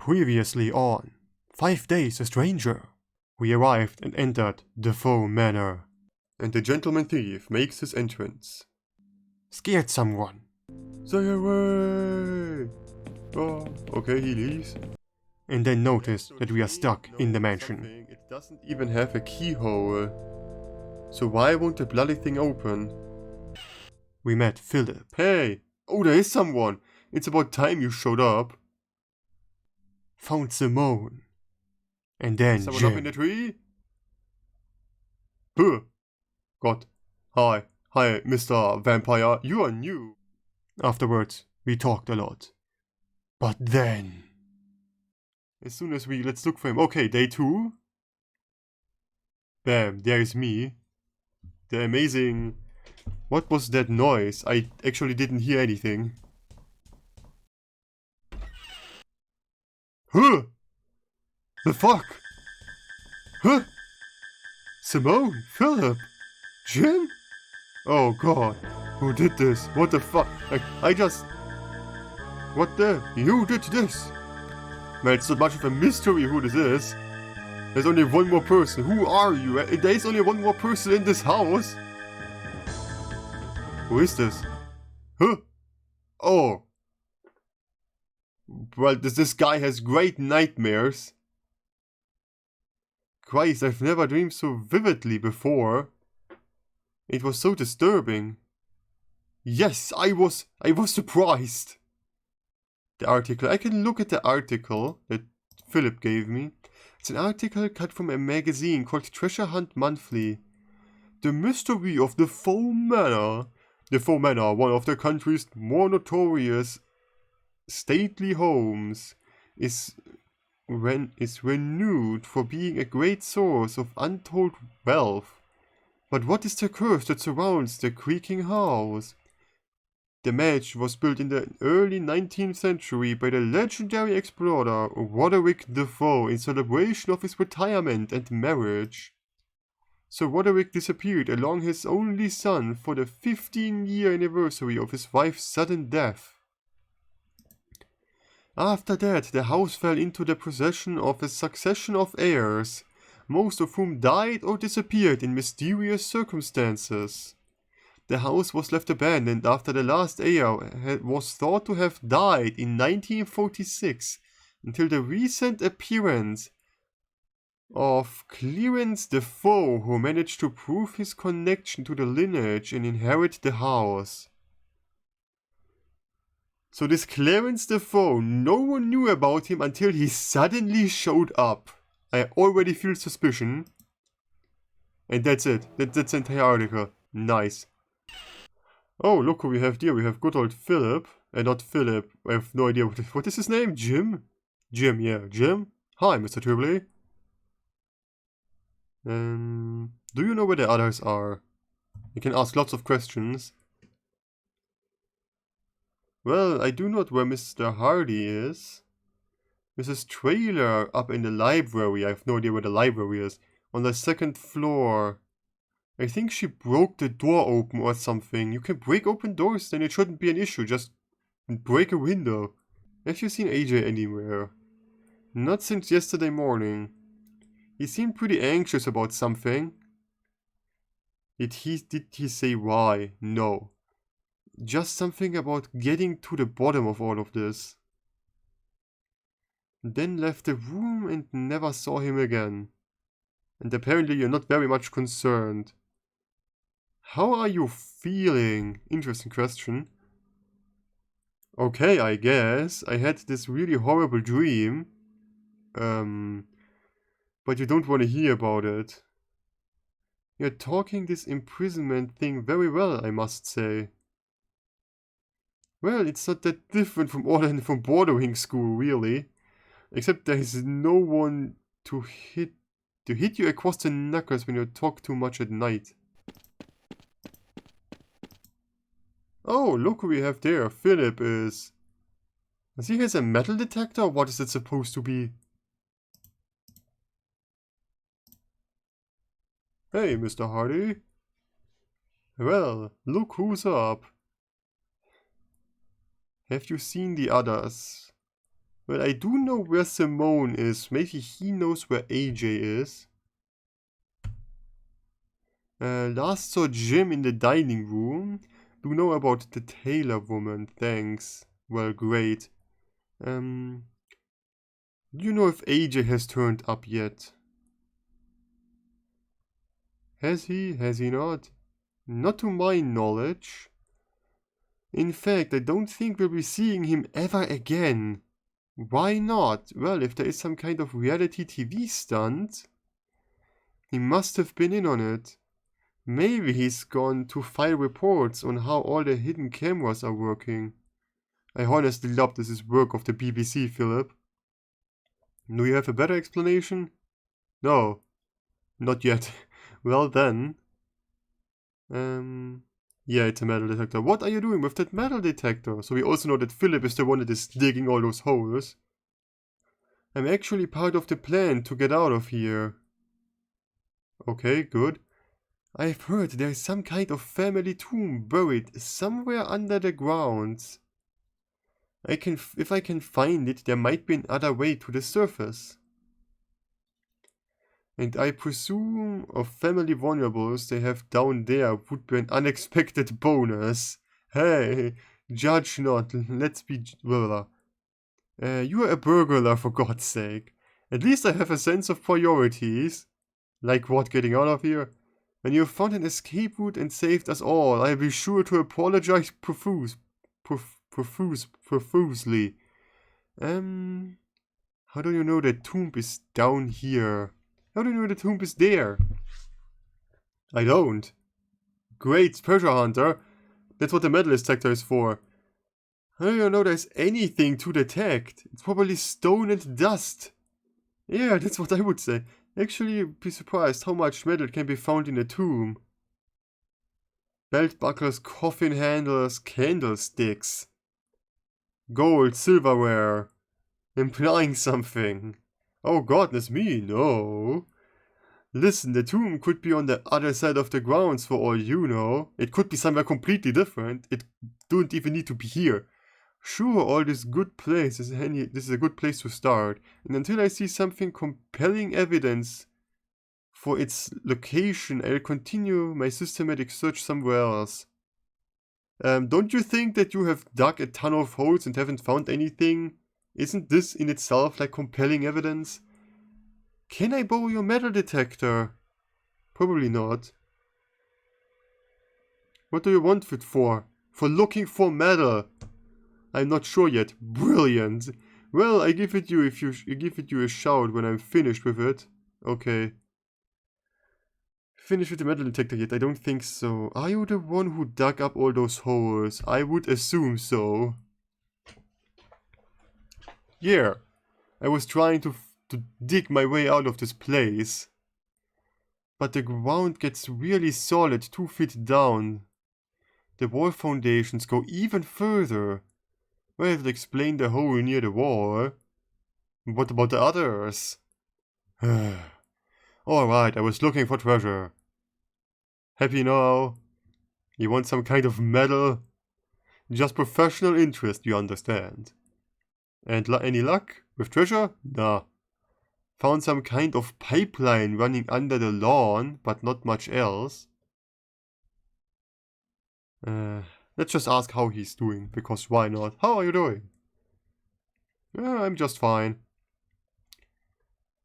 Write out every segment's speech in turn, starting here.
Previously on 5 Days a Stranger. We arrived and entered Defoe Manor. And the gentleman thief makes his entrance. Scared someone. Stay away! Oh, okay, he leaves. And then noticed that we are stuck in the mansion. It doesn't even have a keyhole. So why won't the bloody thing open? We met Philip. Hey! Oh, there is someone! It's about time you showed up. Found Simone. And then Someone Jim. up in the tree? Huh. God. Hi, Mr. Vampire. You are new. Afterwards, we talked a lot. But then... As soon as let's look for him. Okay, day 2. Bam, there is me. The amazing... What was that noise? I actually didn't hear anything. Huh! The fuck? Huh? Simone? Philip? Jim? Oh god. Who did this? What the fuck? I just... What the... You did this? Man, it's not much of a mystery who this is. There's only one more person. Who are you? There's only one more person in this house. Who is this? Huh? Oh. Well, this guy has great nightmares. Christ, I've never dreamed so vividly before. It was so disturbing. Yes, I was surprised. The article. I can look at the article that Philip gave me. It's an article cut from a magazine called Treasure Hunt Monthly. The mystery of the Defoe Manor. Defoe Manor, one of the country's more notorious stately homes, is renewed for being a great source of untold wealth. But what is the curse that surrounds the creaking house? The mansion was built in the early 19th century by the legendary explorer Roderick Defoe in celebration of his retirement and marriage. Sir Roderick disappeared along his only son for the 15-year anniversary of his wife's sudden death. After that, the house fell into the possession of a succession of heirs, most of whom died or disappeared in mysterious circumstances. The house was left abandoned after the last heir was thought to have died in 1946, until the recent appearance of Clarence Defoe, who managed to prove his connection to the lineage and inherit the house. So this Clarence Defoe, no one knew about him until he suddenly showed up. I already feel suspicion. And that's it. That's the entire article. Nice. Oh, look who we have there. We have good old Philip. Not Philip. I have no idea. What is his name? Jim? Jim, yeah. Jim? Hi, Mr. Turbley. Do you know where the others are? You can ask lots of questions. Well, I do know where Mr. Hardy is. Mrs. Trailer up in the library. I have no idea where the library is. On the 2nd floor. I think she broke the door open or something. You can break open doors, then it shouldn't be an issue. Just break a window. Have you seen AJ anywhere? Not since yesterday morning. He seemed pretty anxious about something. Did he say why? No. Just something about getting to the bottom of all of this. Then left the room and never saw him again. And apparently you're not very much concerned. How are you feeling? Interesting question. Okay, I guess. I had this really horrible dream. But you don't want to hear about it. You're talking this imprisonment thing very well, I must say. Well, it's not that different from from bordering school, really. Except there is no one to hit you across the knuckles when you talk too much at night. Oh, look who we have there. Philip is... Does he has a metal detector, or what is it supposed to be? Hey, Mr. Hardy. Well, look who's up. Have you seen the others? Well, I do know where Simone is. Maybe he knows where AJ is. Last saw Jim in the dining room. Do know about the tailor woman, thanks. Well, great. Do you know if AJ has turned up yet? Has he? Has he not? Not to my knowledge. In fact, I don't think we'll be seeing him ever again. Why not? Well, if there is some kind of reality TV stunt, he must have been in on it. Maybe he's gone to file reports on how all the hidden cameras are working. I honestly love this is work of the BBC, Philip. Do you have a better explanation? No. Not yet. Well then. Yeah, it's a metal detector. What are you doing with that metal detector? So we also know that Philip is the one that is digging all those holes. I'm actually part of the plan to get out of here. Okay, good. I've heard there is some kind of family tomb buried somewhere under the ground. If I can find it, there might be another way to the surface. And I presume of family vulnerables they have down there would be an unexpected bonus. Hey, judge not, let's be... you are a burglar, for God's sake. At least I have a sense of priorities. Like what, getting out of here? When you have found an escape route and saved us all, I'll be sure to apologize profusely. How do you know the tomb is down here? How do you know the tomb is there? I don't. Great, treasure hunter. That's what the metal detector is for. How do you know there's anything to detect? It's probably stone and dust. Yeah, that's what I would say. Actually, you'd be surprised how much metal can be found in a tomb. Belt buckles, coffin handles, candlesticks. Gold, silverware. Implying something. Oh, goodness me, no. Listen, the tomb could be on the other side of the grounds for all you know. It could be somewhere completely different. It don't even need to be here. Sure, all this good place is this is a good place to start. And until I see something compelling evidence for its location, I'll continue my systematic search somewhere else. Don't you think that you have dug a ton of holes and haven't found anything? Isn't this in itself like compelling evidence? Can I borrow your metal detector? Probably not. What do you want it for? For looking for metal. I'm not sure yet. Brilliant. Well, I give it you if you give it you a shout when I'm finished with it. Okay. Finished with the metal detector yet? I don't think so. Are you the one who dug up all those holes? I would assume so. Yeah. I was trying to dig my way out of this place. But the ground gets really solid 2 feet down. The wall foundations go even further. Well, that explain the hole near the wall. What about the others? Alright, I was looking for treasure. Happy now? You want some kind of medal? Just professional interest, you understand. And any luck? With treasure? Nah. Found some kind of pipeline running under the lawn, but not much else. Let's just ask how he's doing, because why not? How are you doing? I'm just fine.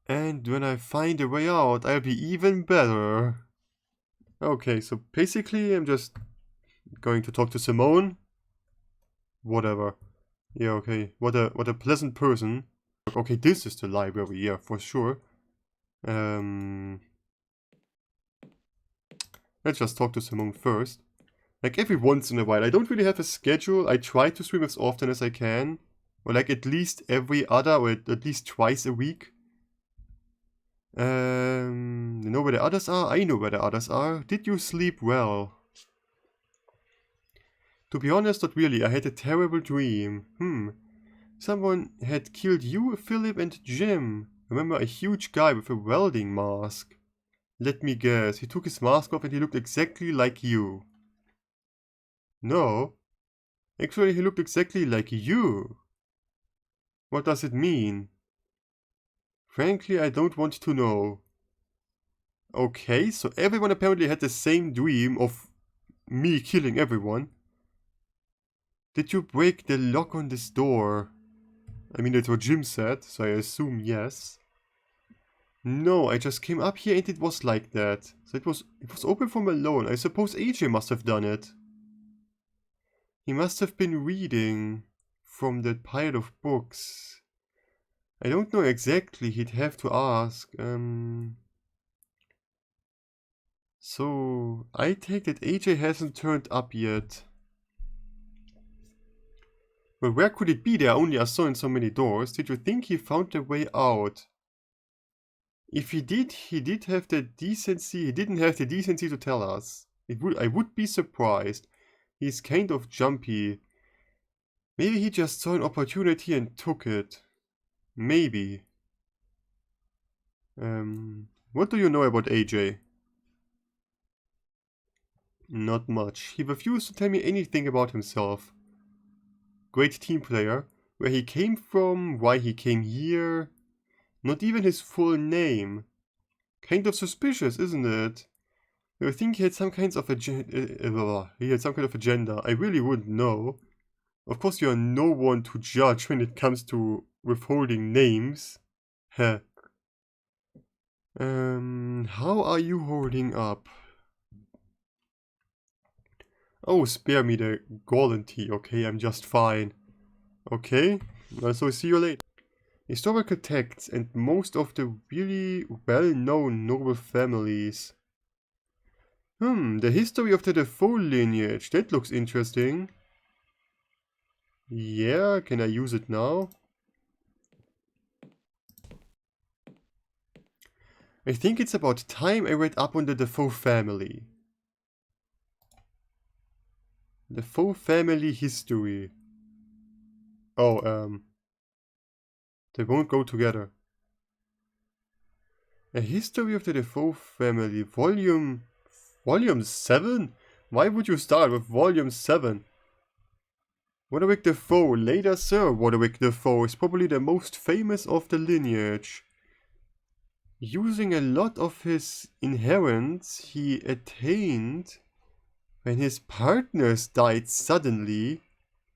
And when I find a way out, I'll be even better. Okay, so basically I'm just going to talk to Simone. Whatever. Yeah, okay. What a pleasant person. Okay, this is the library, yeah, for sure. Let's just talk to Simone first. Like every once in a while. I don't really have a schedule. I try to stream as often as I can. Or like at least every other, or at least twice a week. You know where the others are? I know where the others are. Did you sleep well? To be honest, not really. I had a terrible dream. Someone had killed you, Philip, and Jim. Remember a huge guy with a welding mask. Let me guess. He took his mask off and he looked exactly like you. No. Actually, he looked exactly like you. What does it mean? Frankly, I don't want to know. Okay, so everyone apparently had the same dream of me killing everyone. Did you break the lock on this door? I mean, that's what Jim said, so I assume yes. No, I just came up here and it was like that. So it was open from alone. I suppose AJ must have done it. He must have been reading from that pile of books. I don't know exactly, he'd have to ask. So, I take that AJ hasn't turned up yet. Well, where could it be? There only are so many doors. Did you think he found a way out? If he did have the decency. He didn't have the decency to tell us. I would be surprised. He's kind of jumpy. Maybe he just saw an opportunity and took it. Maybe. What do you know about AJ? Not much. He refused to tell me anything about himself. Great team player. Where he came from, why he came here. Not even his full name. Kind of suspicious, isn't it? I think he had some kinds of agenda. He had some kind of agenda. I really wouldn't know. Of course, you are no one to judge when it comes to withholding names. Heh. How are you holding up? Oh, spare me the golden tea, okay? I'm just fine. Okay, so see you later. Historical texts and most of the really well-known noble families. The history of the Defoe lineage. That looks interesting. Yeah, can I use it now? I think it's about time I read up on the Defoe family. Defoe family history. Oh, they won't go together. A history of the Defoe family, volume 7? Why would you start with volume 7? Roderick Defoe, later Sir Roderick Defoe, is probably the most famous of the lineage. Using a lot of his inheritance he attained when his partners died suddenly,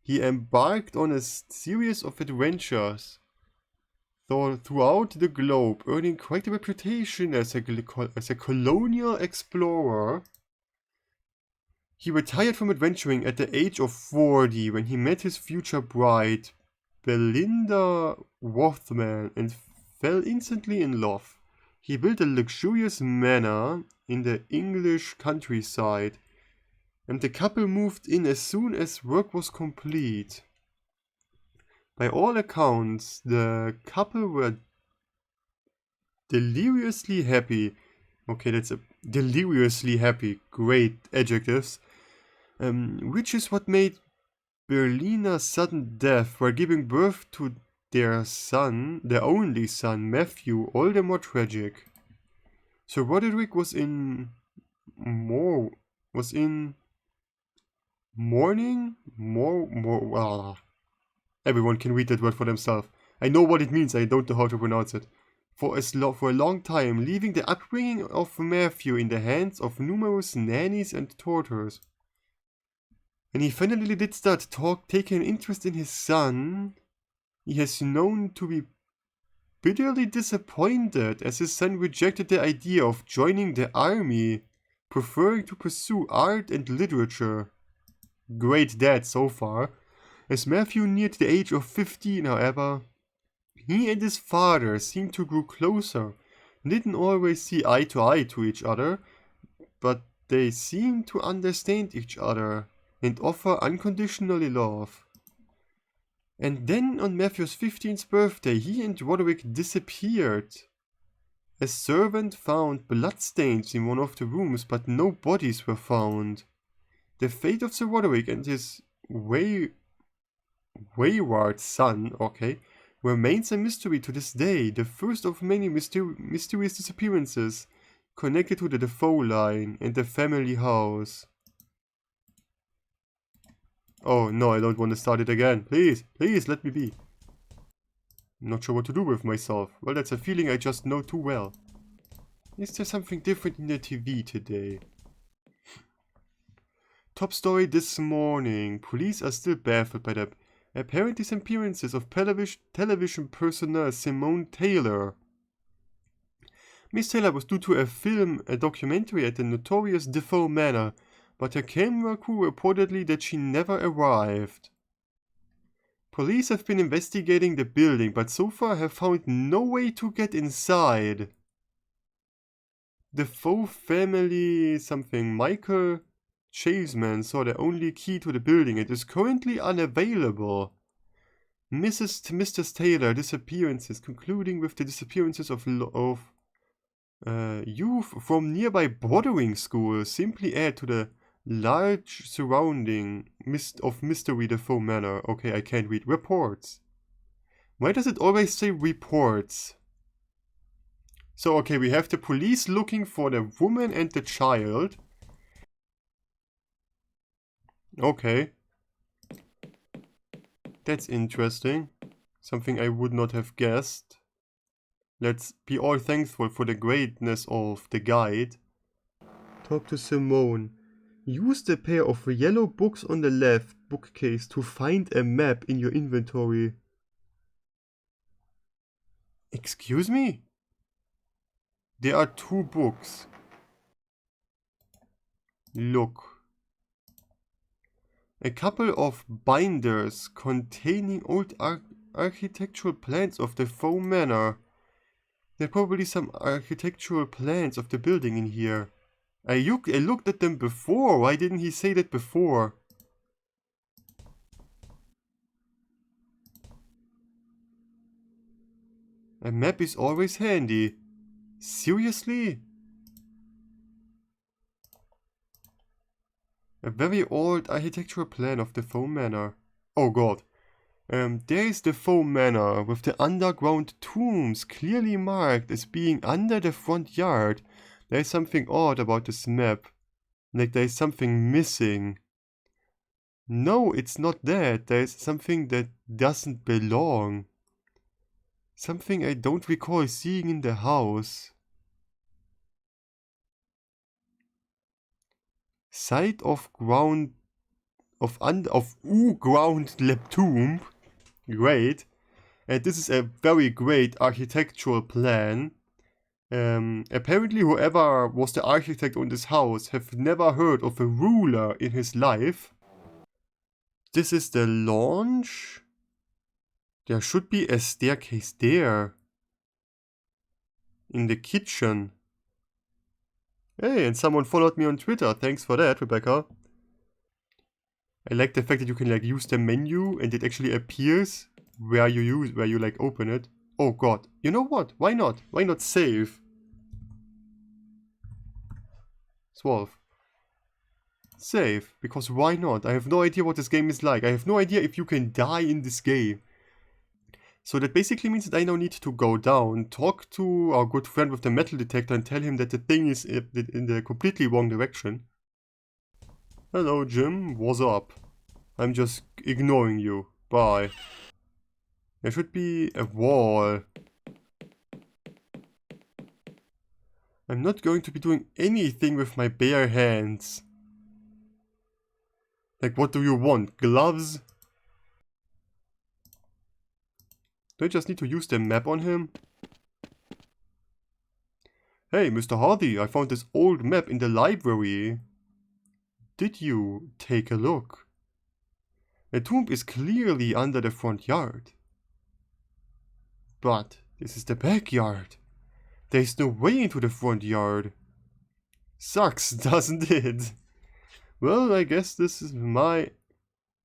he embarked on a series of adventures throughout the globe, earning quite a reputation as a colonial explorer. He retired from adventuring at the age of 40 when he met his future bride, Belinda Rothman, and fell instantly in love. He built a luxurious manor in the English countryside, and the couple moved in as soon as work was complete. By all accounts, the couple were deliriously happy. Okay, that's a deliriously happy. Great adjectives. Which is what made Berlina's sudden death while giving birth to their son, their only son, Matthew, all the more tragic. So Roderick was in mourning? Everyone can read that word for themselves. I know what it means, I don't know how to pronounce it. For a long time, leaving the upbringing of Matthew in the hands of numerous nannies and tutors. When he finally did start taking an interest in his son, he has known to be bitterly disappointed as his son rejected the idea of joining the army, preferring to pursue art and literature. Great dad so far. As Matthew neared the age of 15, however, he and his father seemed to grow closer. Didn't always see eye to each other, but they seemed to understand each other and offer unconditionally love. And then on Matthew's 15th birthday, he and Roderick disappeared. A servant found bloodstains in one of the rooms, but no bodies were found. The fate of Sir Roderick and his wayward son, remains a mystery to this day, the first of many mysterious disappearances connected to the Defoe line and the family house. Oh no, I don't want to start it again. Please, let me be. Not sure what to do with myself. Well, that's a feeling I just know too well. Is there something different in the TV today? Top story this morning. Police are still baffled by the apparent disappearances of television personnel Simone Taylor. Miss Taylor was due to film a documentary at the notorious Defoe Manor, but her camera crew reportedly that she never arrived. Police have been investigating the building, but so far have found no way to get inside. The Defoe family something Michael Chaseman saw the only key to the building. It is currently unavailable. Mr. Taylor disappearances, concluding with the disappearances of youth from nearby boarding schools, simply add to the large surrounding of Mystery Defoe Manor. Okay, I can't read. Reports. Why does it always say reports? So, okay, we have the police looking for the woman and the child. Okay. That's interesting. Something I would not have guessed. Let's be all thankful for the greatness of the guide. Talk to Simone. Use the pair of yellow books on the left bookcase to find a map in your inventory. Excuse me? There are 2 books. Look. A couple of binders containing old architectural plans of the Defoe Manor. There are probably some architectural plans of the building in here. I looked at them before. Why didn't he say that before? A map is always handy. Seriously? A very old architectural plan of the Defoe Manor. Oh god. There is the Defoe Manor with the underground tombs clearly marked as being under the front yard. There is something odd about this map. Like there is something missing. No, it's not that. There is something that doesn't belong. Something I don't recall seeing in the house. Site of ground of ground lab tomb. Great. And this is a very great architectural plan. Apparently whoever was the architect on this house have never heard of a ruler in his life. This is the launch. There should be a staircase there. In the kitchen. Hey, and someone followed me on Twitter. Thanks for that, Rebecca. I like the fact that you can like use the menu and it actually appears where you like open it. Oh god. You know what? Why not? Why not save? Swolf. Save. Because why not? I have no idea what this game is like. I have no idea if you can die in this game. So that basically means that I now need to go down, talk to our good friend with the metal detector and tell him that the thing is in the completely wrong direction. Hello Jim, what's up? I'm just ignoring you. Bye. There should be a wall. I'm not going to be doing anything with my bare hands. Like, what do you want? Gloves? Do I just need to use the map on him? Hey, Mr. Hardy, I found this old map in the library. Did you take a look? The tomb is clearly under the front yard. But this is the backyard. There is no way into the front yard. Sucks, doesn't it? Well, I guess this is my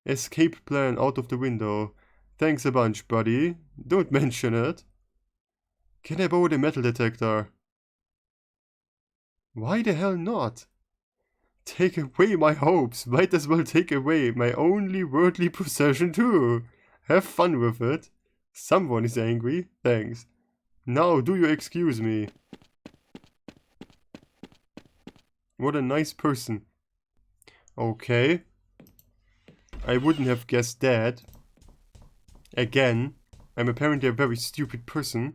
escape plan out of the window. Thanks a bunch, buddy. Don't mention it. Can I borrow the metal detector? Why the hell not? Take away my hopes. Might as well take away my only worldly possession too. Have fun with it. Someone is angry. Thanks. Now do you excuse me? What a nice person. Okay. I wouldn't have guessed that. Again. I'm apparently a very stupid person.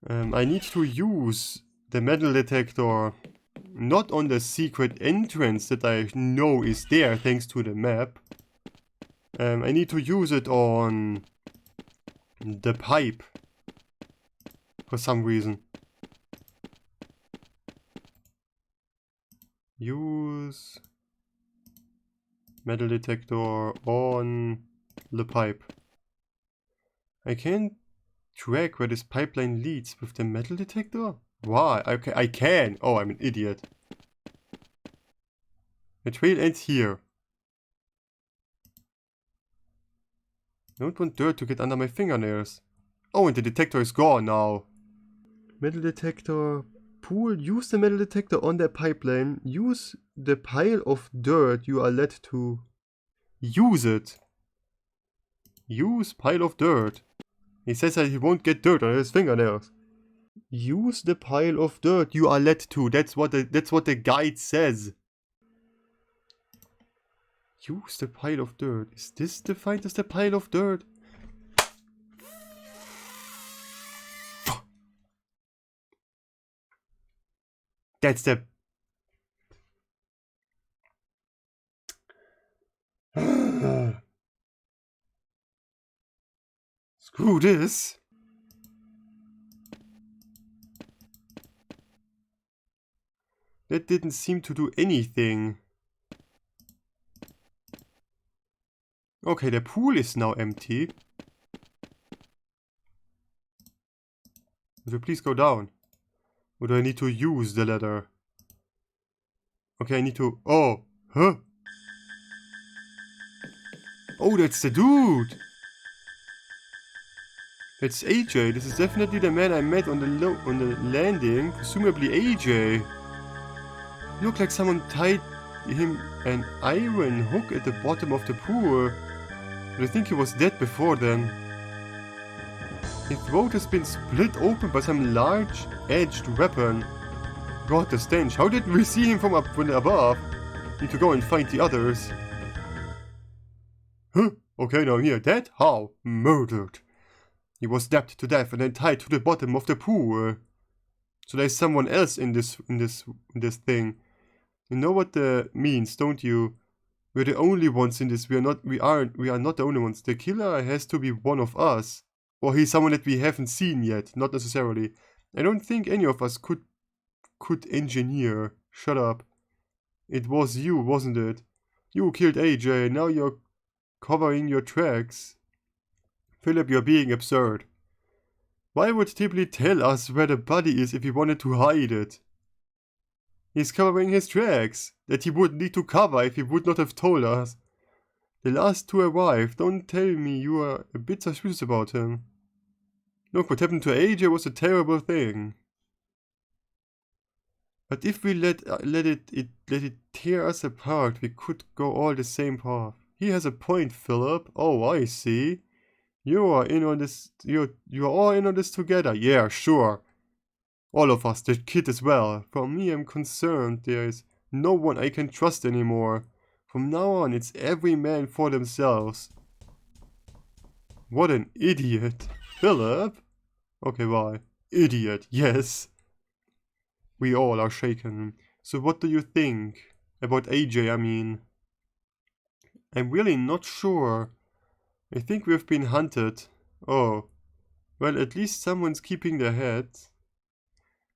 I need to use the metal detector not on the secret entrance that I know is there thanks to the map. I need to use it on the pipe for some reason. Use metal detector on the pipe. I can't track where this pipeline leads with the metal detector? Why? Okay, I can. Oh, I'm an idiot. The trail ends here. I don't want dirt to get under my fingernails. Oh, and the detector is gone now. Metal detector. Pool. Use the metal detector on the pipeline. Use the pile of dirt you are led to. Use it. Use pile of dirt. He says that he won't get dirt on his fingernails. Use the pile of dirt you are led to. That's what the guide says. Use the pile of dirt. Is this defined as the pile of dirt? That's the... Screw this. That didn't seem to do anything. Okay, the pool is now empty. Would you please go down? Or do I need to use the ladder? Okay, I need to... Oh! Huh? Oh, that's the dude! That's AJ. This is definitely the man I met on the landing. Presumably AJ. Looked like someone tied him an iron hook at the bottom of the pool. But I think he was dead before then. His throat has been split open by some large-edged weapon. God, the stench. How did we see him from above? Need to go and find the others. Huh? Okay, now I'm here. Dead? How? Murdered. He was stabbed to death and then tied to the bottom of the pool. So there's someone else in this thing. You know what that means, don't you? We're the only ones in this. We are not the only ones. The killer has to be one of us. Or he's someone that we haven't seen yet. Not necessarily. I don't think any of us could engineer. Shut up. It was you, wasn't it? You killed AJ. Now you're covering your tracks. Philip, you're being absurd. Why would Tipley tell us where the body is if he wanted to hide it? He's covering his tracks, that he would need to cover if he would not have told us. The last two arrived. Don't tell me you are a bit suspicious about him. Look, what happened to AJ was a terrible thing. But if we let it tear us apart, we could go all the same path. He has a point, Philip. Oh, I see. You are in on this. You're all in on this together. Yeah, sure. All of us, the kid as well. For me, I'm concerned there is no one I can trust anymore. From now on, it's every man for themselves. What an idiot. Philip? Okay, bye. Idiot, yes. We all are shaken. So what do you think? About AJ, I mean. I'm really not sure. I think we've been hunted. Oh. Well, at least someone's keeping their head.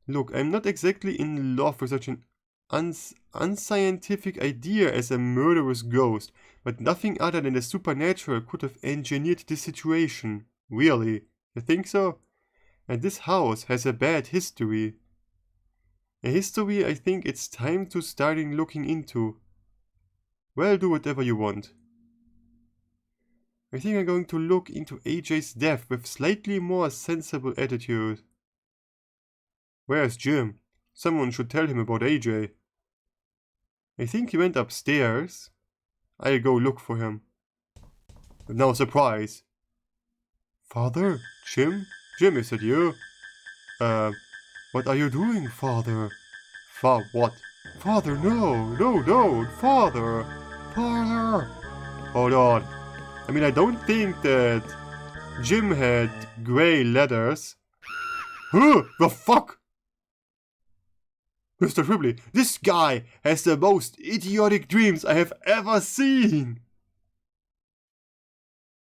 Look, I'm not exactly in love with such an unscientific idea as a murderous ghost, but nothing other than the supernatural could have engineered this situation. Really? You think so? And this house has a bad history. A history I think it's time to starting looking into. Well, do whatever you want. I think I'm going to look into AJ's death with slightly more sensible attitude. Where's Jim? Someone should tell him about AJ. I think he went upstairs. I'll go look for him. But now surprise. Father? Jim? Jim, is it you? What are you doing, Father? What? Father, no! No, don't! Father! Father! Hold on. I mean, I don't think that Jim had grey leathers. Huh, the fuck? Mr. Tripoli, this guy has the most idiotic dreams I have ever seen.